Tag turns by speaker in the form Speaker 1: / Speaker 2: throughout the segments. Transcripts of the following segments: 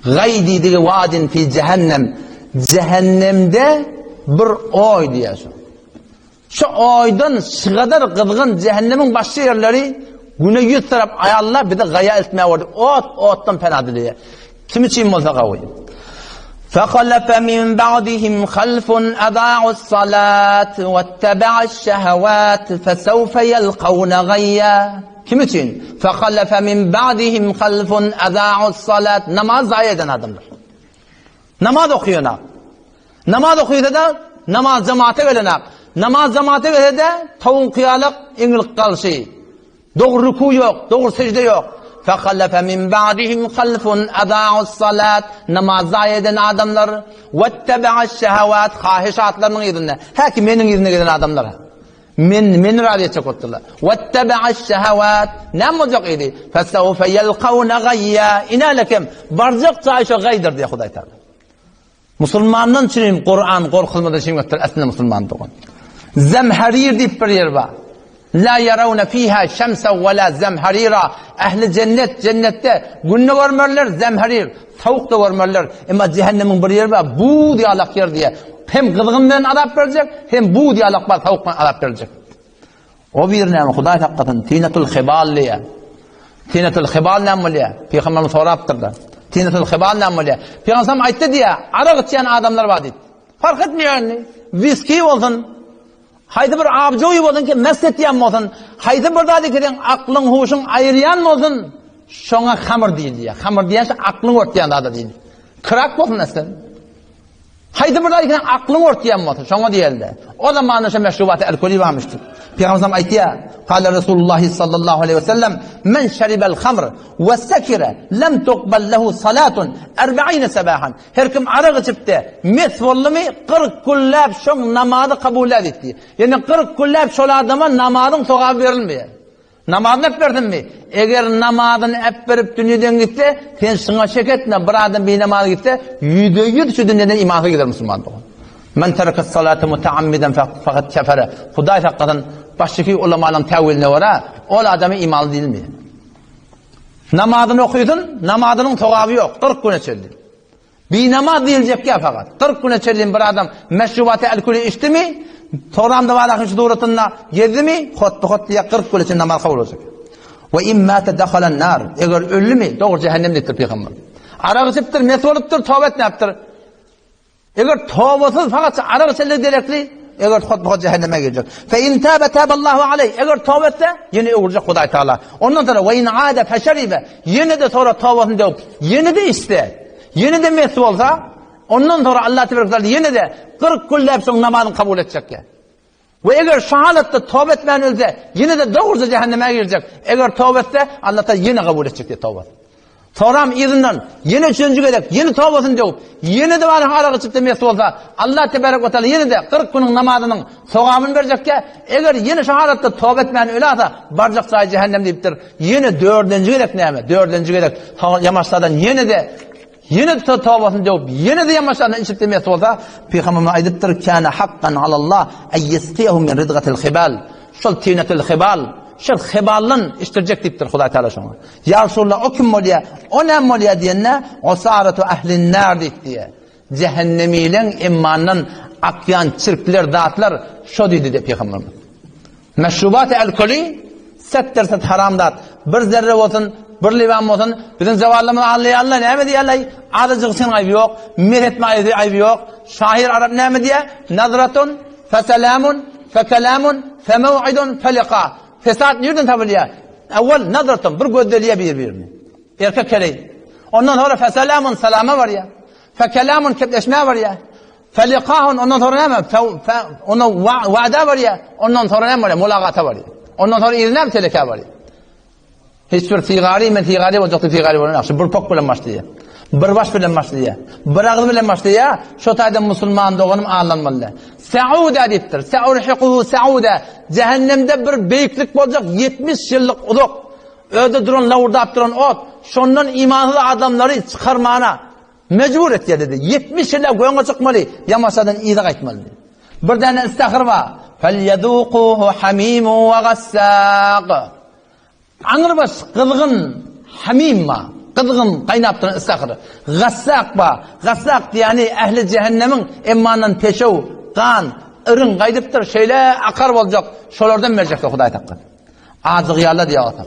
Speaker 1: Gaydi digi vadin fi cehennem. Cehennemde bir oy diyorsun. Şu oydan şıgadar kızgın cehennemin başka yerleri güne 100 taraf ayarlar bir de gaya etmeye vardı. Ottan penadır diye. Kim için olsa kavayım? فَخَلَفَ مِنْ بَعْدِهِمْ خَلْفٌ أَضَاعُوا الصَّلَاةَ وَاتَّبَعُوا الشَّهَوَاتِ فَسَوْفَ يَلْقَوْنَ غَيًّا. Kim için? فَخَلَفَ مِنْ بَعْدِهِمْ خَلْفٌ أَضَاعُوا الصَّلَاةَ. Namaz zayi eden adamlar. Namaz okuyorlar. Namaz okuyor da namaz cemaate gelenek. Namaz cemaate gele de tavun kıyalık, inglik kalşı. Doğru ruku yok, doğru secde yok. فَخَلَفَ مِنْ بَعْدِهِمْ خَلْفٌ أَضَاعُوا الصَّلَاةَ. Namaz zayi eden adamlar. وَاتَّبَعَ الشَّهَوَاتِ. Kahişatlarının yerine. Hekim benim yerine giden adamlar. Men radiyet çekottular. وَاتَّبَعَ الشَّهَوَاتِ. Ne olacak idi? فَسَوْفَ يَلْقَوْنَ غَيًّا. İnalekem. Barcak çayşa gaydır diye Huday Teala. Müslümanın için Kur'an korkulmadan şey götür. Aslında Müslüman doğun. Zemherir deyip bir yer var. La yaravne fiha şemse ve la zemherira. Ehli cennette günne görmerler zemherir. Soğuk da görmerler. Ama cehennemin bir yer var. Bu diyalak yer diye. Hem kızgınlığın azap verecek, hem bu diyalak var soğuktan azap verecek. O bir ne? Huday hakikaten tinetul khibal diye. Tinetul khibal ne ameliye? Peygamberimiz soraptırdı. Tinetul khibal ne ameliye? Peygamber ayette diye arak içen adamlar var dedi. Fark etmiyor yani. Viski olsun. Haydi bir abjoyu olsun ki meslet yan olsun. Haydi bir daha dikeden aklın huşun ayıryan olsun. Şona hamur değil diye. Hamur diyense aklın ortayan da değil. Kırak olsun aslında. Haydi bir daha dikeden aklın ortayan olsun. Şona değil de. O zaman işte meşrubatı alkolü varmıştır. Peygamber ayeti ya. Kâle Resulullah sallallahu aleyhi ve sellem men şeribel hamr ve sekire lem tuqbel lehu salatun 40 sebahan. Her kim arak içip de mes oldu mu 40 kullab şon namazı kabul etti. Yani 40 kullab şol adama namazın sevabı verilmiyor. Namazını hep verdin mi? Eğer namazını hep verip dünyadan gitti, sen şuna şeketine bir adam bir namazı gitti, %100 şu dünyadan imana gider Müslüman doğun. Men tereket salate muteammiden fakat kefere. Huday hakikaten baştaki ulamaların teviline var, o adamı imanlı değil mi? Namazını okuyordun, namazının sevabı yok. 40 gün içerdi. Bir namaz değilecek ya fakat. 40 gün içerdiğin bir adam meşrubatı alkolü içti mi? Toramda valakın şu doğrultusunda girdi mi? Hot diye 40 gün için namaz kabul olacak. Ve immâte dekhalen nar. Eğer öldü mü? Doğru cehennemliktir Peygamber. Arak içiptir, mesulüptür, tövbet ne yaptır? Eğer tövbesiz fakat arak içerlik gerekli, eğer hot cehenneme girecek. Fe in tâbe tâballahu aleyh. Eğer tövbetse yine uğuracak Huday Teala. Ondan sonra ve in âde feşeribe. Yine de sonra tövbesini deyip, yine de iste. Yine de mesul olsa, ondan sonra Allah Teala yine de 40 kulle hepsinin namazını kabul edecek ya. Ve eğer şahalatta tövbe etmeyen ölse, yine de doğruca cehenneme girecek. Eğer tövbe etse, Allah Teala yine kabul edecek diye tövbe. Sonra izinden yine üçüncü gedek, yine tövbesini deyip, yine de var harak çıktı mesul olsa, Allah Teala yine de 40 günün namazının sevabını verecek ya. Eğer yine şahalatta tövbe etmeyen ölse, barcak sahi cehennem deyiptir. Yine dördüncü gedek neyme? Dördüncü gedek yamaçlardan yine de tövbesini deyip, yine de yamaçlardan içip demesi olsa, Peygamber'e aydıptır, kâne hakkan alallah eyyestiyahum min ridgatil khibal. Şol tinetil khibal, şol khiballın iştirecek deyiptir Huday Teala şuna. Ya Resulullah o kim molya, o ne molya diyenine, o sâretu ehlin nâr deyip diye. Cehennemiyle imanın akyan çirkler, dağıtlar, şo deydi de Peygamber'e. Meşrubat-ı alkolü, set haram dağıt. Bir zerre olsun, bir livan olsun, bizim zavallımız Allah ne mi diye Allah, adıcık sen ayıbı yok, miretme ayıbı yok, şahir Arap ne mi diye, nazratun, feselamun, fekelamun, femev'idun, felika. Fesat nereden tabi ya? Evvel nazratun, bir gözdeliğe birbirini. Erkek kereyi. Ondan sonra feselamun, selama var ya. Fekelamun, kepleşme var ya. Felikahun, ondan sonra ne mi? Onun vaada var ya. Ondan sonra ne mi var ya? Mulagata var ya. Ondan sonra irnem teleke var ya. Hiçbir tigari olacaktı tigari var. Bir pok bilen başlıyor. Bir baş bilen başlıyor. Bir ağız bilen başlıyor. Şu tayda Müslüman doğanım ağlanmalı. Sauda deyiptir. Saurhiquhu sauda. Cehennemde bir beyiklik olacak 70 yıllık uduk. Öde duran lavurdap duran ot. Şondan imanlı adamları çıkarmana mecbur et ya dedi. 70 yıllık goyunga çıkmalı. Yamasadan iyide qaytmalı. Bir tane istahir var. فَلْيَذُوقُوهُ حَمِيمٌ وَغَسَّاقٌ. Anırbaş kılgın hamim ma. Qızgın qaynap turan ıssaqır. Gassaq ba. Gassaq yani ehli cehennemin emmandan peşev, qan, ırın qaydıptır. Şöyle akar olacak. Şolardan verecekti Huday taqqan. Azıq yalla diye atam.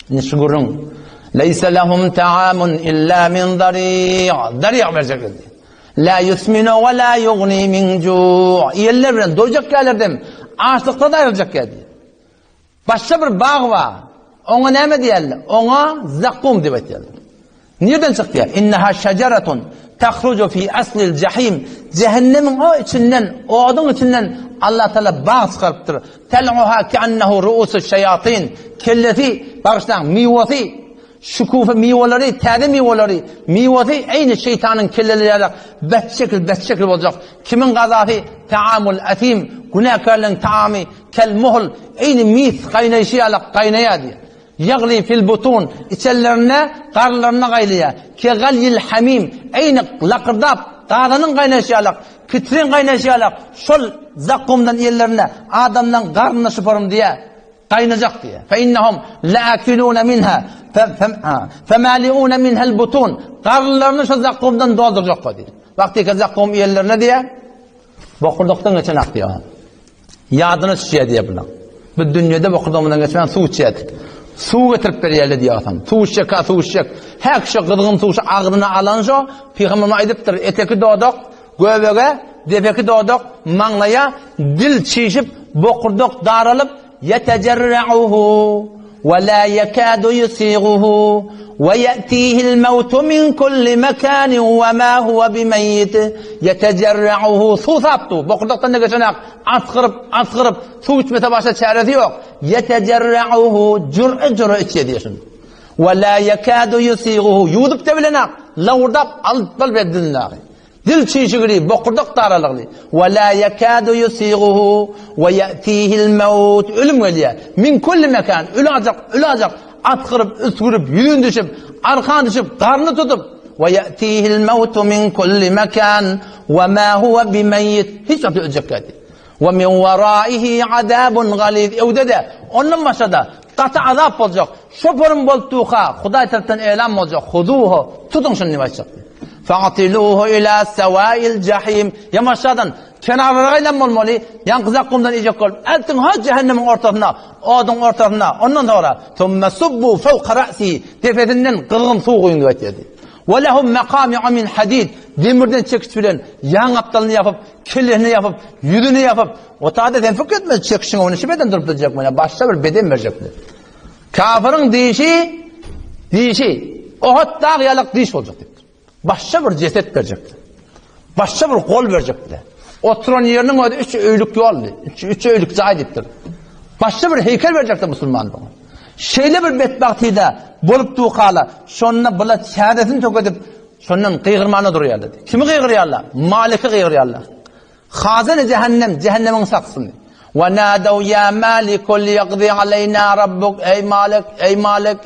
Speaker 1: Nişgurun. Leyse lehum ta'amun illa min dari'. Dari' verecekti. La yusminu ve la yugni min ju'. Yerler bilen doyacak yerlerden açlıkta da ayrılacak geldi. Başka bir bağ var. Ona ne diyorlar? Ona zakkum diye diyorlar. Nereden çıktı ya? İnneha şeceretun tahrucu fi aslil cehim. Cehennemin o içinden, o odun içinden Allah Teala bağ çıkarıptır. Tel'uha keannehu ru'usu şeyatin. Kelleti, bağıştan, mivati, şukufe mivaları, tade mivaları, mivati aynı şeytanın kelleleriyle betşekil olacak. Kimin gazafı? Ta'amul atim, günahkarlığın taamı, kel muhl, aynı mis kaynayışıyla kaynaya diye. Yagli fil butun, içerlerine, karlarına kaynaya. Ki galyil hamim, aynı lakırdap, karının kaynayışıyla, kütrin kaynayışıyla, şol zakkumdan yerlerine, adamdan karnına şıparım diye kaynayacak diye. Fe innehum la'akilûne minha, femâliûne minhel butun. Karlarını şu zakkumdan dolduracak diye. Vakti ki zakkum yerlerine diye, bokurduktan geçen ak diye. Yadını çiçeğe diye bulan. Bu dünyada bokurduktan geçen su içecek. Su getirip beriyeli diye atam. Su içecek. Her kişi gıdgın su ağzına alanca, Peygamber'e aydıptır. Eteki doğduk, göbeğe, defeki doğduk, manlaya, dil çiğişip, bokurduk daralıp, yetecerra'uhu, ve la yekâdu yusîguhu, ve ye'tîhil mevtu min kulli mekânin ve mâ huve bimeyyit. Yetecerra'uhu, su saptu. Bokurduktan da geçenek, asgırıp, su içmete başta çaresi yok. Yetecerra'uhu, cür'e içe diyorsun. Ve la yekâdu yusîguhu, yudup da bilenek, lavurdap, alıp beddilinler. Dil çiğişigiri, bokurduk daralıqlı. Ve la yekâdu yusîguhu, ve ye'tîhil mevt, ölüm geliyor. Min kulli mekan, ölacak, atqırıp, üskürüp, yüzün düşüp, arkan düşüp, karnı tutup, ve ye'tîhil mevtu min kulli mekan, ve mâ huve bimeyyit, hiç atı ölecek geldi. Ve min verâihi azâbun galîz, evde de, onun başında, katı azap olacak, şoparın boltuğa, Huday taraftan eylem olacak, huduhu, tutun şunu başlayacak. Fa'atiluhu ila sevail cehim. Yamaşadan kenarlara ilanmalı. Yan kızakkumdan icak ol. Eltin ha cehennemin ortasına, odun ortasına. Ondan sonra thumme subbu fevqa ra'si. Tepesinden kırgın su koyun dedi. Ve lehum mekami'u min hadid. Demirden çekiş bilen yan aptalını yapıp, kirlihini yapıp, yüzünü yapıp, o taada denfik etmez çekişini onu şibeden durup duracak bana. Başta bir beden verecekler. Kafirin dişi, Uhud dağ yalık diş olacak. Başka bir ceset verecekti. Başka bir kol verecekti. Oturan yerinin orada 3 öylük yol, 3 öylük zahidettir. Başka bir heykel verecekti Müslüman bana. Şeyle bir bedbahtiyde bolup tuğala, şonuna bula şehadetini tökedip, şonunun kıygırmanı duruyorlar. Kimi kıygırıyorlar? Malik'i kıygırıyorlar. Hazine cehennemin saksın. وَنَادَوْ يَا مَالِكُ لِيَقْضِي عَلَيْنَا رَبُّكْ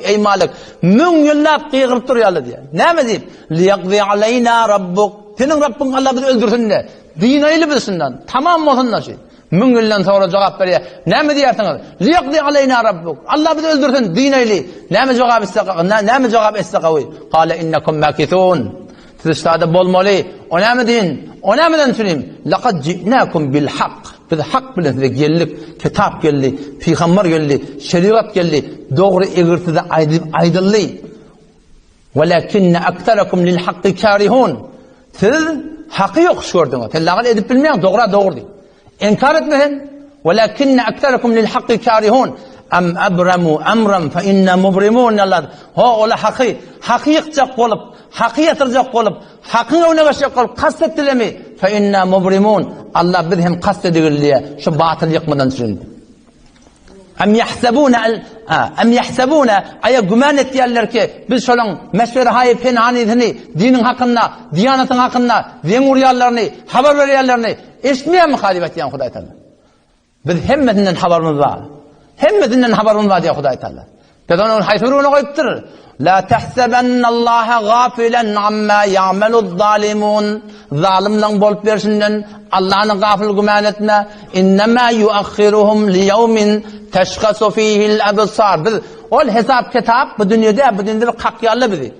Speaker 1: Ey Malik. Mün yıllap kıygırıp duruyorlar diye. Ne mi deyip? لِيَقْضِي عَلَيْنَا رَبُّكْ Senin Rabbin Allah bizi öldürsün de. Dinaylı bilsinler. Tamam olsunlar şey. Mün yıldan sonra cevap veriyor. Ne mi diyersiniz? لِيَقْضِي عَلَيْنَا رَبُّكْ Allah bizi öldürsün dinaylı. Ne mi cevap istakavi? قَالَ إِنَّكُمْ مَاكِثُونَ Siz işte bolmalı. O ne mi deyin? O ne mi den söyleyeyim? لَقَدْ جِئْنَاكُمْ بِالْحَقِّ Biz hak bilen size geldik, kitap geldi, peygamber geldi, şeriat geldi, doğru eğirtide aydınlı. Velakinne aktarakum lil hakkı karihun. Siz hakkı yok gördünüz. Tellağal edip bilmeyen doğru değil. İnkar etmeyin. Velakinne aktarakum lil hakkı karihun. Em abramu emran fe inne mubrimun. Ola hakkı yıkacak olup, hakkı yatıracak olup, hakkın önüne geçecek olup, kastettilemi. Fe inne mubrimun. Allah biz hem kastedilir diye şu batıl yıkmadan süründü. Em yahsebune aya güman ettiler ki biz şolun meşveri hayı penhanidini, dinin hakkında, diyanatın hakkında, den uriyallarını, haber veriyallarını eşitmeyen muhalifet diyen Huday Teala. Biz hemmetinden haberimiz var diye Huday Teala. Pedon hayfurunu koyuptur. La tahsabannallaha gafilen amma ya'maluz zalimun. Zalimden bolup bersinden Allah'ını gafil güman etme. İnnemâ yuakhiruhum liyevmin teşkasu fihil absar. Biz ol hesap kitap bu dünyada bir kakyarlı bizi.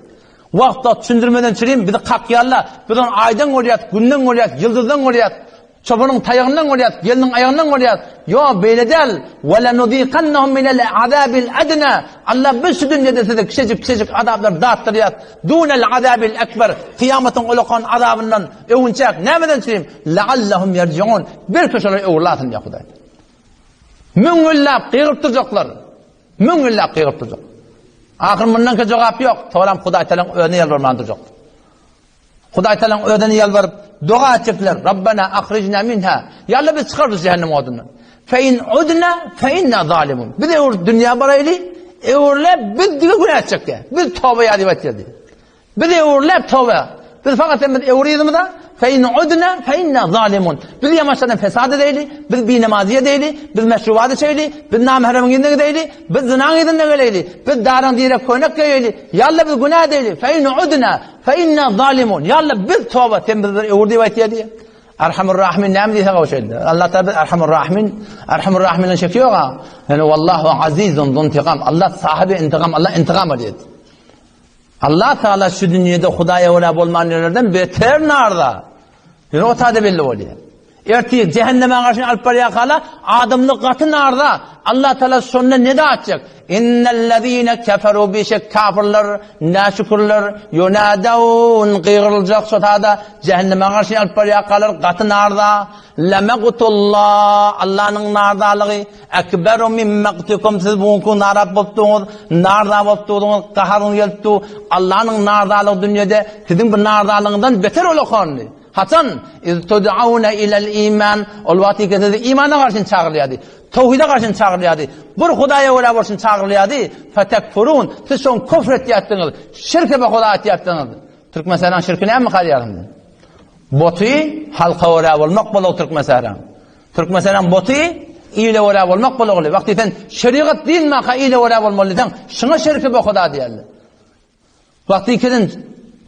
Speaker 1: Vaqtda düşündürmeden çireyim, bir de kakyalla, bir de aydan oluyat, günden oluyat, yıldızdan oluyat, çobanın tayağından oluyat, gelinin ayağından oluyat. Yo böyle değil. وَلَنُذِيقَنَّهُمْ مِنَ الْعَذَابِ الْأَدْنَى Allah bir şu dünyada size küçücük azaplar dağıttırıyat. دُونَ الْعَذَابِ الْأَكْبَرِ Kıyametin olukan azabından övünçek. Nemeden çireyim? لَعَلَّهُمْ يَرْجِعُونَ Bir köşeleri övurlatın ya Huday. Müngüllap kıyırıp duracaklar. Müngüllap kıyırıp duracak. Ahir bundan ki cevap yok. Toğlam Huday Teala'nın ödeni yalvarman duracak. Huday Teala'nın ödeni yalvarıp dua edecekler. Rabbena akhrijna minha. Ya Allah biz çıkarırız cehennem odundan. Fe in udna fe inna zalimun. Bir de dünya baraylı evurlep bir diye günah edecek ya. Bir tövbe yadi batırdı. Bir de evurlep tövbe. Biz fakat evuriydim da fe in udna fe inna zalimun. Biz yamaçlardan fesad edeyli, biz bir namaziye deyli, biz meşruvat edeyli, biz namehremin gidin deyli, biz zınan gidin deyli, biz daran direk koynak deyli. Ya Allah biz günah deyli. Fe in udna fe inna zalimun. Ya Allah biz tövbe tembizdir evurdi batırdı. Erhamur Rahimin ne mi diye şeydi. Allah Teala Erhamur Rahimin'in çekiyor ha. Yani vallahu azizun zuntiqam. Allah sahibi intikam, Allah intikam ediyor. Allah Teala şu dünyada Hudaya ola bolmanlardan beter narda. Yani o tadı belli oluyor. Erti cehenneme karşı alıp paraya kala adamlık katı narda. Allah Teala sonuna ne de atacak? İnnellezîne keferu bişek kafirler, naşukurlar, yunadavun kıyırılacak sotada cehenneme karşı alıp paraya kalır katı narda. Lemegutullah Allah'ın nardalığı ekberu min mektikum siz bunku narab boptuğunuz, narda boptuğunuz, kaharın geliptu. Allah'ın nardalığı dünyada sizin bu nardalığından beter olukhanlı. Hasan istud'auna ilal iman ol vaqti ki imana karşı çağırıyordu. Tevhide karşı çağırıyordu. Bir Hudaya ola bolsun çağırıyordu. Fetekfurun siz son küfret yaptınız. Şirke be Huda yaptınız. Türk mesela şirkine mi kalıyarım? Botu halka ola olmak bolu Türk mesela. Türk mesela botu ile ola olmak bolu oluyor. Vaqti sen şeriat din ma ile ola olmalıdan şuna şirke be Huda diyorlar. Vaqti ki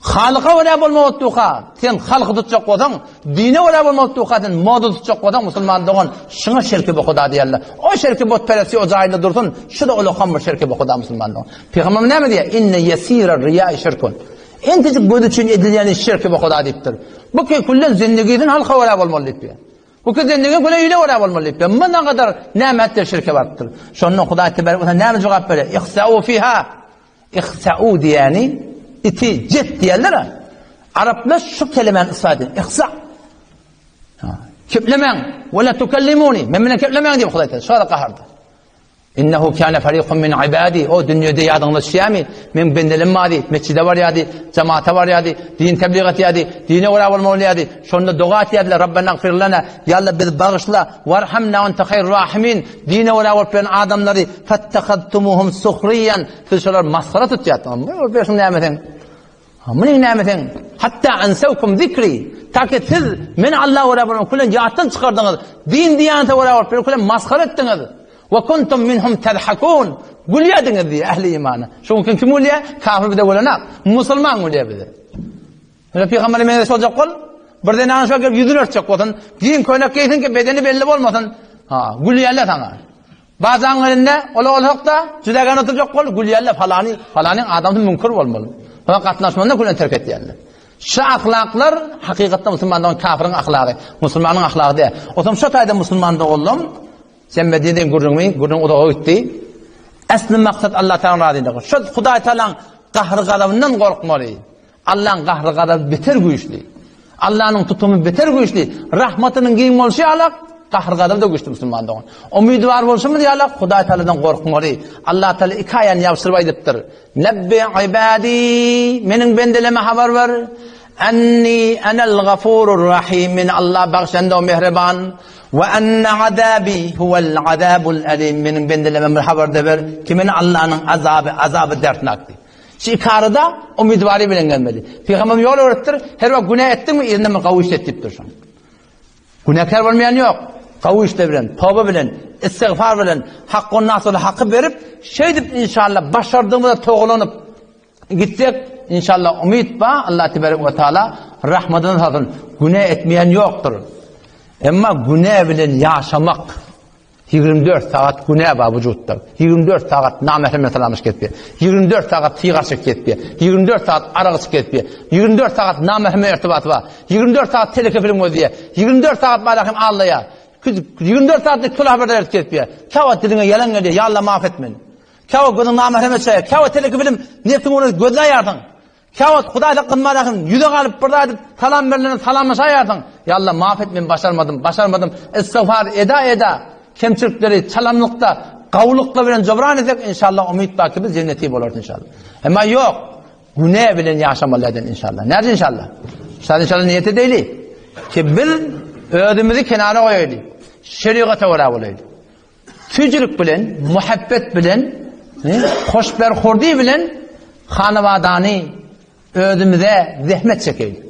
Speaker 1: Halka ola bolma tuqa. Sen halkı tutacak olsan, dine ola bolma tuqa sen modu tutacak olsan musulmanlığın şuna şirki bu Huda diyorlar. O şirki bot peresi o cahilde dursun. Şu da olukan bir şirki bu Huda musulmanlığın. Peygamber ne mi diyor? İnne yesira riya şirkun. Entecik gödü için edilen şirki bu Huda deyiptir. Bu ki kullen zindaginin halka ola bolmalı diyor. Bu ki zindaginin kullen ile ola bolmalı diyor. Ne kadar nimetler şirki vardır. Şunun Huda tebarek ve ne cevap verir? İhsa'u fiha. İhsa'u diyani İti cet diyorlar. Araplar şu kelimenin istifade edin. İhsa. Keplemen. Ve la tukellimuni. Memnun keplemen diye Huda Teala. Şu da kahardı. İnnehu kâne ferîkun min ibâdî. O dünyada yadığında şiyami. Min bendelim mâdi. Mescide var yadi. Cemaate var yadi. Din tebliğat yadi. Dine uğra olmalı yadi. Şunda duat yadiler. Rabbena gfir lana. Ya Allah bizi bağışla. Varhamna ente hayr rahimin. Dine uğra olmayan adamları. Fettekadtumuhum suhriyen. Siz şunlar maskara tutuyatın. Bu bir nimetin. Bunun nimetin. Hatta ansevkum zikri. Ta ki siz min Allah uğra olmayan kullen yattan çıkardınız. Din diyanete uğra olmayan kullen maskara ettiniz. وَكُنْتُمْ مِنْهُمْ تَضْحَكُونَ قُلْ يَا دِنَ ذِي أهل إيمانه شو ممكن كمول يا كافر بده ولا ناق مسلمان ولا بده هذا في خمر من الشوج يقول بردنا أنا شو أقول يدور تشكوتن دين كونا كيسن كبدني بيلله بول مثلا ها قل يا الله ثانا بعض عننا ولا الحقتا جدا كانوا تقول قل يا الله فلاني آدم منكر والمل فقط نشمنا كلنا تركت يا الله şu ahlaklar hakikaten Müslümanların kafirin ahlakı Müslümanın ahlakı değil o zaman şu tayda Müslümanda oldum sen Medine'den gurrun odağa gitti. Asli maksat Allah Teala'nın razıydı. Şu Huda Teala'nın qahrı gadabından korkmalı. Allah'ın qahrı gadabı beter güçlü. Allah'ın tutumu beter güçlü. Rahmetinin giyin oluşu Allah qahrı gadabı da güçlü Müslümanlığın. Umidvar olsun mu diye Allah Huda Teala'dan korkmalı. Allah Teala iki ayağını yapıştırıp aydıptır. Nebbi ibadi menin bendeleme haber ver. Enni enel gafurur rahim min Allah bağışında o mehreban. Ve enne azabi huvel azabul alim benim bendelemem haber de ver kimin Allah'ın azabı dertnaktı. Şu ikarıda umidvari bilen gelmeli. Peygamber yol öğretir her vakit günah ettin mi yerine mi kavuş ettiptir şu. Günahkar olmayan yok. Kavuş da bilen, tövbe bilen, istiğfar bilen, hakkın nasıl hakkı verip şey deyip inşallah başardığımızda toğlanıp gitsek inşallah umid ba Allah Tebarek ve Teala rahmetini satın. Günah etmeyen yoktur. Ama günah bilen yaşamak 24 saat günah var vücutta. 24 saat namerhemle talamış ketpiye. 24 saat tigar çek ketpiye. 24 saat araq içip ketpiye. 24 saat namerhemle irtibatı var. 24 saat telefilm özüye. 24 saat barakim Allah'a. 24 saatlik kul haberler ketpiye. Kavat diline yalan ediyor. Ya Allah mahfet meni. Kavat gözün namerhemle çaya. Kavat telefilm niyetin onu gözle ayardın. Kavat Hudayla qınmarakim. Yüze kalıp buradaydı. Salam verilen salamlaşa ayardın. Ya Allah mahfet meni başarmadım. İstiğfar eda. Kemçilikleri çalamlıkta, qavulukla bilen cobran edek inşallah umid var ki biz cenneti boluruz inşallah. Ama yok, günah bilen yaşamalardan inşallah. Nerede inşallah? İnşallah niyet edeyli. Ki biz ödümüzü kenara koyaylı. Şeriata uğra olaylı. Tücülük bilen, muhabbet bilen, hoşberhurdi bilen, hanavadani ödümüze zahmet çekeyli.